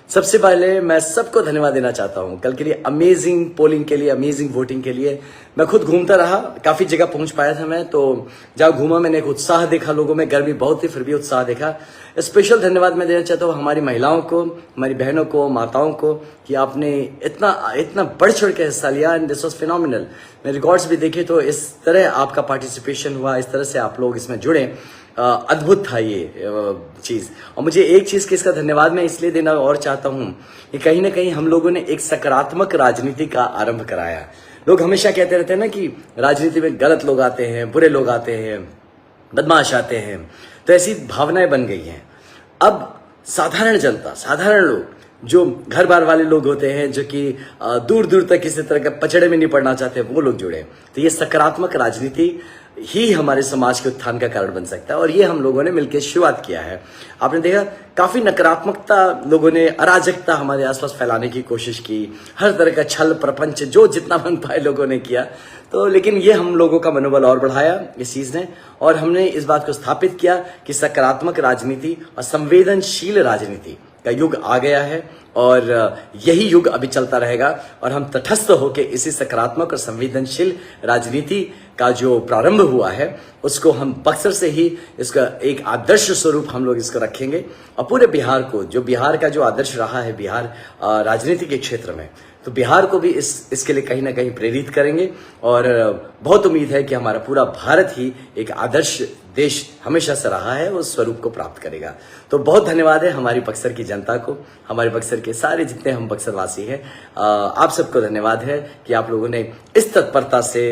सबसे पहले मैं सबको धन्यवाद देना चाहता हूं कल के लिए अमेजिंग पोलिंग के लिए, अमेजिंग वोटिंग के लिए। मैं खुद घूमता रहा, काफी जगह पहुंच पाया था मैं, तो जहां घूमा मैंने एक उत्साह देखा लोगों में, गर्मी बहुत थी फिर भी उत्साह देखा। स्पेशल धन्यवाद मैं देना चाहता हूँ हमारी महिलाओं को, हमारी बहनों को, माताओं को कि आपने इतना इतना बढ़ चढ़ के हिस्सा लिया एंड दिस वाज फिनोमिनल। मैं रिकॉर्ड्स भी देखे तो इस तरह आपका पार्टिसिपेशन हुआ, इस तरह से आप लोग इसमें जुड़े, अद्भुत था ये चीज। और मुझे एक चीज की इसका धन्यवाद मैं इसलिए देना और चाहता हूं कि कहीं ना कहीं हम लोगों ने एक सकारात्मक राजनीति का आरंभ कराया। लोग हमेशा कहते रहते हैं ना कि राजनीति में गलत लोग आते हैं, बुरे लोग आते हैं, बदमाश आते हैं, तो ऐसी भावनाएं बन गई हैं। अब साधारण जनता, साधारण लोग, जो घर बार वाले लोग होते हैं, जो कि दूर दूर तक किसी तरह के पचड़े में नहीं पड़ना चाहते, वो लोग जुड़े। तो ये सकारात्मक राजनीति ही हमारे समाज के उत्थान का कारण बन सकता है और ये हम लोगों ने मिलकर शुरुआत किया है। आपने देखा काफी नकारात्मकता लोगों ने, अराजकता हमारे आसपास फैलाने की कोशिश की, हर तरह का छल प्रपंच जो जितना बन पाए लोगों ने किया। तो लेकिन ये हम लोगों का मनोबल और बढ़ाया इस चीज ने, और हमने इस बात को स्थापित किया कि सकारात्मक राजनीति और संवेदनशील राजनीति का युग आ गया है और यही युग अभी चलता रहेगा। और हम तटस्थ होकर इसी सकारात्मक और संवेदनशील राजनीति का जो प्रारंभ हुआ है उसको हम बक्सर से ही इसका एक आदर्श स्वरूप हम लोग इसको रखेंगे और पूरे बिहार को, जो बिहार का जो आदर्श रहा है बिहार राजनीति के क्षेत्र में, तो बिहार को भी इसके लिए कहीं ना कहीं प्रेरित करेंगे। और बहुत उम्मीद है कि हमारा पूरा भारत ही एक आदर्श देश हमेशा से रहा है, उस स्वरूप को प्राप्त करेगा। तो बहुत धन्यवाद है हमारी बक्सर की जनता को, हमारे बक्सर के सारे जितने हम बक्सर वासी हैं, आप सबको धन्यवाद है कि आप लोगों ने इस तत्परता से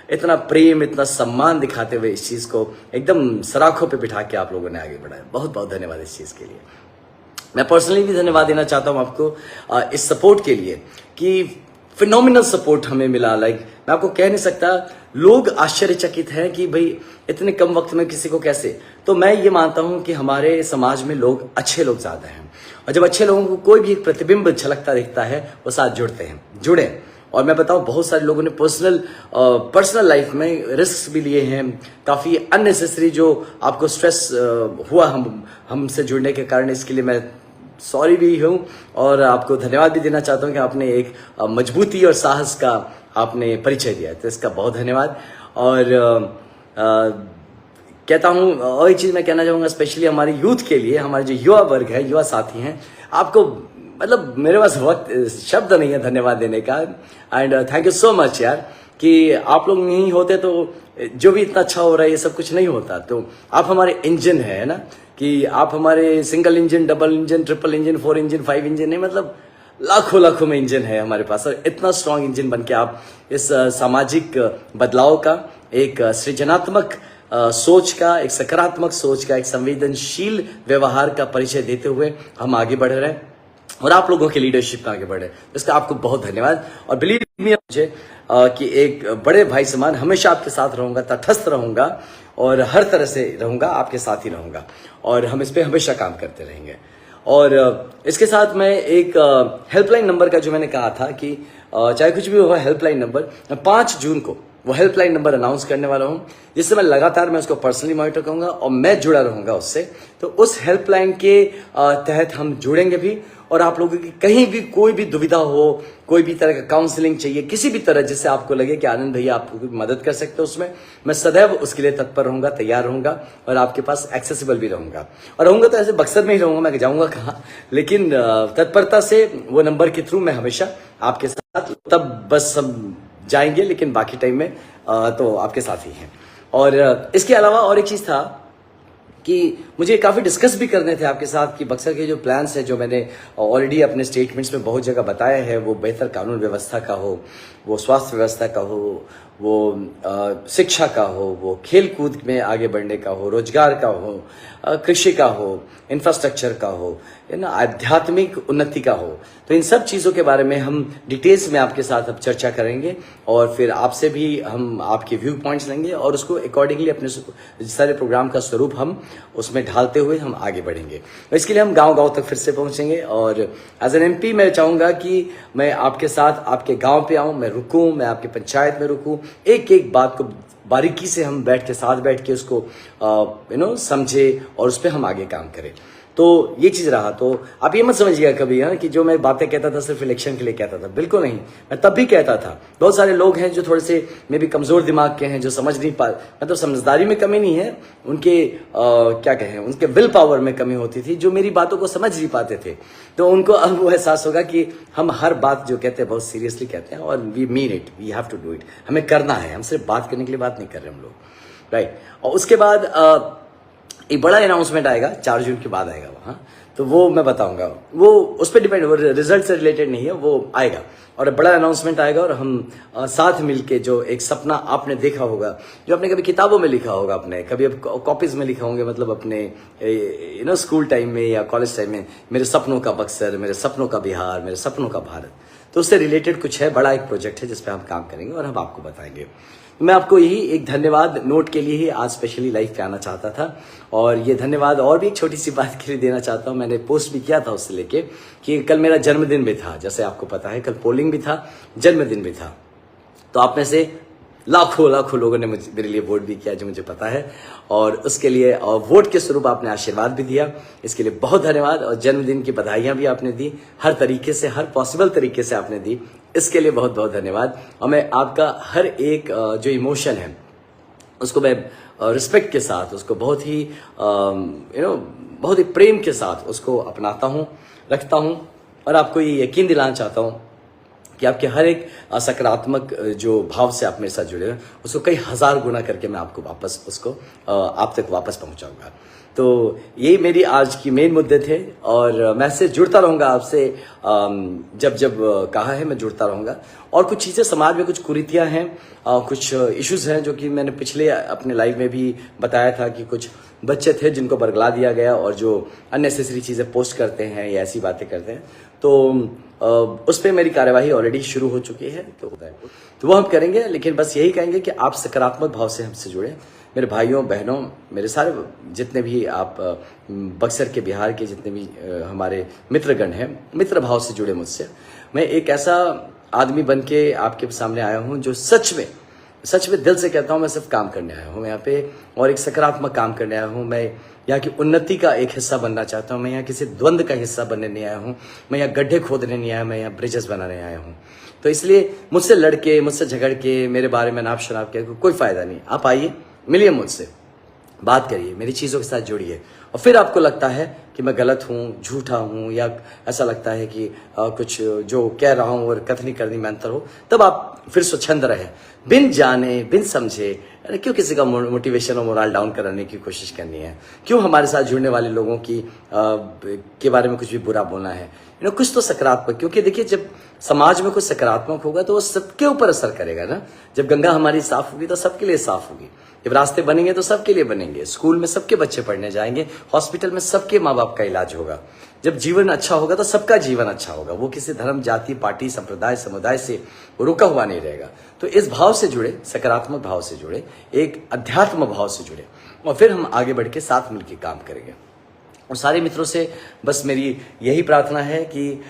इतना प्रेम, इतना सम्मान दिखाते हुए इस चीज को एकदम सराखों पे बिठा के आप लोगों ने आगे बढ़ाया। बहुत बहुत धन्यवाद इस चीज के लिए। मैं पर्सनली भी धन्यवाद देना चाहता हूं आपको इस सपोर्ट के लिए कि फिनोमिनल सपोर्ट हमें मिला। लाइक मैं आपको कह नहीं सकता, लोग आश्चर्यचकित हैं कि भाई इतने कम वक्त में किसी को कैसे। तो मैं ये मानता हूं कि हमारे समाज में लोग, अच्छे लोग ज्यादा हैं, और जब अच्छे लोगों को कोई भी एक प्रतिबिंब झलकता दिखता है वो साथ जुड़े। और मैं बताऊं बहुत सारे लोगों ने पर्सनल लाइफ में रिस्क भी लिए हैं, काफी अननेसेसरी जो आपको स्ट्रेस हुआ हमसे जुड़ने के कारण, इसके लिए मैं सॉरी भी हूं और आपको धन्यवाद भी देना चाहता हूं कि आपने एक मजबूती और साहस का आपने परिचय दिया, तो इसका बहुत धन्यवाद। और कहता हूं, और एक चीज मैं कहना चाहूंगा स्पेशली हमारे यूथ के लिए, हमारे जो युवा वर्ग है, युवा साथी हैं, आपको मतलब मेरे पास वक्त शब्द नहीं है धन्यवाद देने का। And thank you so much यार, कि आप लोग नहीं होते तो जो भी इतना अच्छा हो रहा है ये सब कुछ नहीं होता। तो आप हमारे इंजन है ना, कि आप हमारे single engine, double engine, triple engine, 4 engine, 5 engine नहीं, मतलब लाखों में इंजन है हमारे पास। और इतना स्ट्रांग इंजन बन के आप इस सामाजिक बदलाव का, एक सृजनात्मक सोच का, एक सकारात्मक सोच का, एक संवेदनशील व्यवहार का परिचय देते हुए हम आगे बढ़ रहे हैं और आप लोगों के लीडरशिप में आगे बढ़े, इसका आपको बहुत धन्यवाद। और बिलीव मी मुझे कि एक बड़े भाई समान हमेशा आपके साथ रहूंगा, तटस्थ रहूंगा और हर तरह से रहूंगा, आपके साथ ही रहूंगा और हम इस पे हमेशा काम करते रहेंगे। और इसके साथ मैं एक हेल्पलाइन नंबर का, जो मैंने कहा था कि चाहे कुछ भी हो, हेल्पलाइन नंबर, 5 जून को वो हेल्पलाइन नंबर अनाउंस करने वाला हूं, जिससे मैं लगातार उसको पर्सनली मॉनिटर करूंगा और मैं जुड़ा रहूंगा उससे। तो उस हेल्पलाइन के तहत हम जुड़ेंगे भी, और आप लोगों की कहीं भी कोई भी दुविधा हो, कोई भी तरह का काउंसलिंग चाहिए, किसी भी तरह जिससे आपको लगे कि आनंद भैया आपको मदद कर सकते हो उसमें, मैं सदैव उसके लिए तत्पर रहूंगा, तैयार रहूंगा और आपके पास एक्सेसिबल भी रहूंगा। और रहूंगा तो ऐसे बक्सर में ही रहूंगा, मैं जाऊंगा कहाँ, लेकिन तत्परता से वो नंबर के थ्रू मैं हमेशा आपके साथ, तब बस हम जाएंगे, लेकिन बाकी टाइम में तो आपके साथ ही हैं। और इसके अलावा और एक चीज था कि मुझे काफ़ी डिस्कस भी करने थे आपके साथ कि बक्सर के जो प्लान्स हैं, जो मैंने ऑलरेडी अपने स्टेटमेंट्स में बहुत जगह बताया है, वो बेहतर कानून व्यवस्था का हो, वो स्वास्थ्य व्यवस्था का हो, वो शिक्षा का हो, वो खेल कूद में आगे बढ़ने का हो, रोजगार का हो, कृषि का हो, इंफ्रास्ट्रक्चर का हो, आध्यात्मिक उन्नति का हो। तो इन सब चीज़ों के बारे में हम डिटेल्स में आपके साथ अब चर्चा करेंगे और फिर आपसे भी हम आपके व्यू पॉइंट्स लेंगे और उसको अकॉर्डिंगली अपने सारे प्रोग्राम का स्वरूप हम उसमें ढालते हुए हम आगे बढ़ेंगे। इसके लिए हम गांव-गांव तक फिर से पहुंचेंगे और एज एन एमपी मैं चाहूँगा कि मैं आपके साथ आपके गाँव पे आऊँ, मैं रुकूँ, मैं आपके पंचायत में रुकूँ, एक एक बात को बारीकी से हम साथ बैठ के उसको समझे और उस पर हम आगे काम करें। तो ये चीज रहा। तो आप ये मत समझिएगा कभी कि जो मैं बातें कहता था सिर्फ इलेक्शन के लिए कहता था, बिल्कुल नहीं। मैं तब भी कहता था। बहुत सारे लोग हैं जो थोड़े से मे भी कमजोर दिमाग के हैं, जो समझ नहीं पा, मतलब समझदारी में कमी नहीं है, उनके क्या कहें, उनके विल पावर में कमी होती थी, जो मेरी बातों को समझ नहीं पाते थे। तो उनको अब वो एहसास होगा कि हम हर बात जो कहते हैं बहुत सीरियसली कहते हैं, और we mean it, we have to do it. हमें करना है, हम सिर्फ बात करने के लिए बात नहीं कर रहे हम लोग, राइट। और उसके बाद एक बड़ा अनाउंसमेंट आएगा 4 जून के बाद आएगा वहाँ, तो वो मैं बताऊंगा। वो उस पर डिपेंड, वो रिजल्ट से रिलेटेड नहीं है, वो आएगा और बड़ा अनाउंसमेंट आएगा। और हम साथ मिलके जो एक सपना आपने देखा होगा, जो आपने कभी किताबों में लिखा होगा, अपने कभी कॉपीज में लिखा होंगे, मतलब अपने स्कूल टाइम में या कॉलेज टाइम में, मेरे सपनों का बक्सर, मेरे सपनों का बिहार, मेरे सपनों का भारत। तो उससे रिलेटेड कुछ है, बड़ा एक प्रोजेक्ट है जिसपे हम काम करेंगे और हम आपको बताएंगे। मैं आपको यही एक धन्यवाद नोट के लिए ही आज स्पेशली लाइव पे आना चाहता था। और ये धन्यवाद और भी एक छोटी सी बात के लिए देना चाहता हूँ। मैंने पोस्ट भी किया था उससे लेके कि कल मेरा जन्मदिन भी था, जैसे आपको पता है, कल पोलिंग भी था, जन्मदिन भी था। तो आप में से लाखों लाखों लोगों ने मेरे लिए वोट भी किया, जो मुझे पता है, और उसके लिए और वोट के स्वरूप आपने आशीर्वाद भी दिया, इसके लिए बहुत धन्यवाद। और जन्मदिन की बधाइयां भी आपने दी, हर तरीके से, हर पॉसिबल तरीके से आपने दी, इसके लिए बहुत बहुत धन्यवाद। और मैं आपका हर एक जो इमोशन है उसको मैं रिस्पेक्ट के साथ, उसको बहुत ही बहुत ही प्रेम के साथ उसको अपनाता हूँ, रखता हूँ। और आपको ये यकीन दिलाना चाहता हूँ कि आपके हर एक सकारात्मक जो भाव से आप मेरे साथ जुड़े हैं, उसको कई हजार गुना करके मैं आपको वापस उसको आप तक वापस पहुंचाऊंगा। तो यही मेरी आज की मेन मुद्दे थे, और मैं से जुड़ता रहूंगा आपसे, जब जब कहा है मैं जुड़ता रहूंगा। और कुछ चीज़ें समाज में, कुछ कुरीतियां हैं, कुछ इश्यूज हैं, जो कि मैंने पिछले अपने लाइव में भी बताया था कि कुछ बच्चे थे जिनको बरगला दिया गया और जो अननेसेसरी चीज़ें पोस्ट करते हैं या ऐसी बातें करते हैं। तो उस पर मेरी कार्यवाही ऑलरेडी शुरू हो चुकी है, तो वो हम करेंगे। लेकिन बस यही कहेंगे कि आप सकारात्मक भाव से हमसे जुड़े, मेरे भाइयों बहनों, मेरे सारे जितने भी आप बक्सर के, बिहार के जितने भी हमारे मित्रगण हैं, मित्र भाव से जुड़े मुझसे। मैं एक ऐसा आदमी बन के आपके सामने आया हूं जो सच में दिल से कहता हूं, मैं सिर्फ काम करने आया हूं मैं यहाँ पे, और एक सकारात्मक काम करने आया हूं। मैं यहाँ की उन्नति का एक हिस्सा बनना चाहता हूं। मैं यहाँ किसी द्वंद का हिस्सा बनने नहीं आया हूं। मैं यहाँ गड्ढे खोदने नहीं आया, मैं यहाँ ब्रिजेस बनाने आया हूं। तो इसलिए मुझसे लड़के, मुझसे झगड़ के, मेरे बारे में नाप शनाप के कोई फायदा नहीं। आप आइए, मिलिए मुझसे, बात करिए, मेरी चीज़ों के साथ जुड़िए। और फिर आपको लगता है कि मैं गलत हूँ, झूठा हूँ, या ऐसा लगता है कि कुछ जो कह रहा हूँ और कथनी करनी में अंतर हो, तब आप फिर स्वच्छंद रहे, बिन जाने बिन समझे। अरे क्यों किसी का मोटिवेशन और मोरल डाउन कराने की कोशिश करनी है? क्यों हमारे साथ जुड़ने वाले लोगों की के बारे में कुछ भी बुरा बोलना है? कुछ तो सकारात्मक, क्योंकि देखिए जब समाज में कुछ सकारात्मक होगा तो वो सबके ऊपर असर करेगा ना। जब गंगा हमारी साफ होगी तो सबके लिए साफ होगी, जब रास्ते बनेंगे तो सबके लिए बनेंगे, स्कूल में सबके बच्चे पढ़ने जाएंगे, हॉस्पिटल में सबके माँ बाप का इलाज होगा। जब जीवन अच्छा होगा तो सबका जीवन अच्छा होगा, वो किसी धर्म, जाति, पार्टी, संप्रदाय, समुदाय से रुका हुआ नहीं रहेगा। तो इस भाव से जुड़े, सकारात्मक भाव से जुड़े, एक अध्यात्म भाव से जुड़े, और फिर हम आगे बढ़ के साथ मिलकर काम करेंगे। और सारे मित्रों से बस मेरी यही प्रार्थना है कि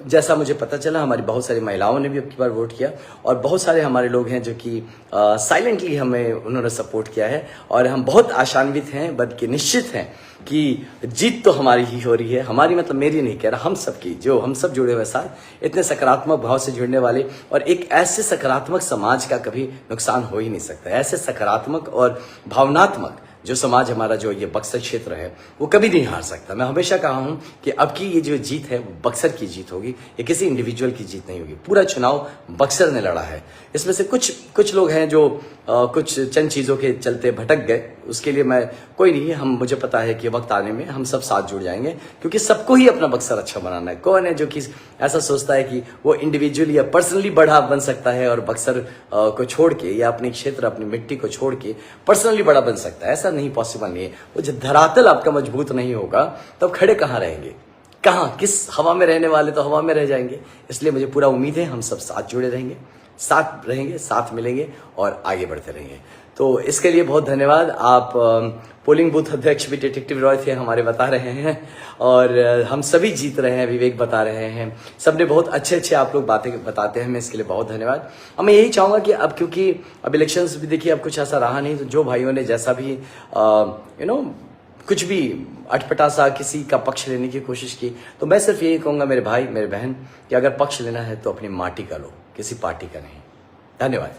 जैसा मुझे पता चला, हमारी बहुत सारी महिलाओं ने भी अब की बार वोट किया, और बहुत सारे हमारे लोग हैं जो कि साइलेंटली हमें उन्होंने सपोर्ट किया है, और हम बहुत आशान्वित हैं, बल्कि निश्चित हैं कि जीत तो हमारी ही हो रही है। हमारी मतलब मेरी नहीं कह रहा, हम सबकी, जो हम सब जुड़े हुए साथ, इतने सकारात्मक भाव से जुड़ने वाले, और एक ऐसे सकारात्मक समाज का कभी नुकसान हो ही नहीं सकता। ऐसे सकारात्मक और भावनात्मक जो समाज हमारा, जो ये बक्सर क्षेत्र है, वो कभी नहीं हार सकता। मैं हमेशा कहा हूं कि अब की ये जो जीत है वो बक्सर की जीत होगी, ये किसी इंडिविजुअल की जीत नहीं होगी। पूरा चुनाव बक्सर ने लड़ा है। इसमें से कुछ लोग हैं जो कुछ चंद चीजों के चलते भटक गए, उसके लिए मैं कोई नहीं, हम, मुझे पता है कि वक्त आने में हम सब साथ जुड़ जाएंगे, क्योंकि सबको ही अपना बक्सर अच्छा बनाना है। कौन है जो कि ऐसा सोचता है कि वो इंडिविजुअली या पर्सनली बड़ा बन सकता है और बक्सर को छोड़ के, या अपने क्षेत्र, अपनी मिट्टी को छोड़ के पर्सनली बड़ा बन सकता है? ऐसा नहीं, पॉसिबल नहीं है। वो जब धरातल आपका मजबूत नहीं होगा तब खड़े कहाँ रहेंगे, कहाँ, किस हवा में रहने वाले तो हवा में रह जाएंगे। इसलिए मुझे पूरा उम्मीद है हम सब साथ जुड़े रहेंगे, साथ रहेंगे, साथ मिलेंगे और आगे बढ़ते रहेंगे। तो इसके लिए बहुत धन्यवाद। आप पोलिंग बूथ अध्यक्ष भी डिटेक्टिव रॉय थे हमारे, बता रहे हैं, और हम सभी जीत रहे हैं, विवेक बता रहे हैं, सबने बहुत अच्छे आप लोग बातें बताते हैं, मैं इसके लिए बहुत धन्यवाद। और मैं यही चाहूँगा कि अब, क्योंकि अब इलेक्शंस भी देखिए, अब कुछ ऐसा रहा नहीं, तो जो भाइयों ने जैसा भी कुछ भी अटपटा सा किसी का पक्ष लेने की कोशिश की, तो मैं सिर्फ यही कहूंगा मेरे भाई मेरे बहन कि अगर पक्ष लेना है तो अपनी माटी का लो, किसी पार्टी का नहीं। धन्यवाद।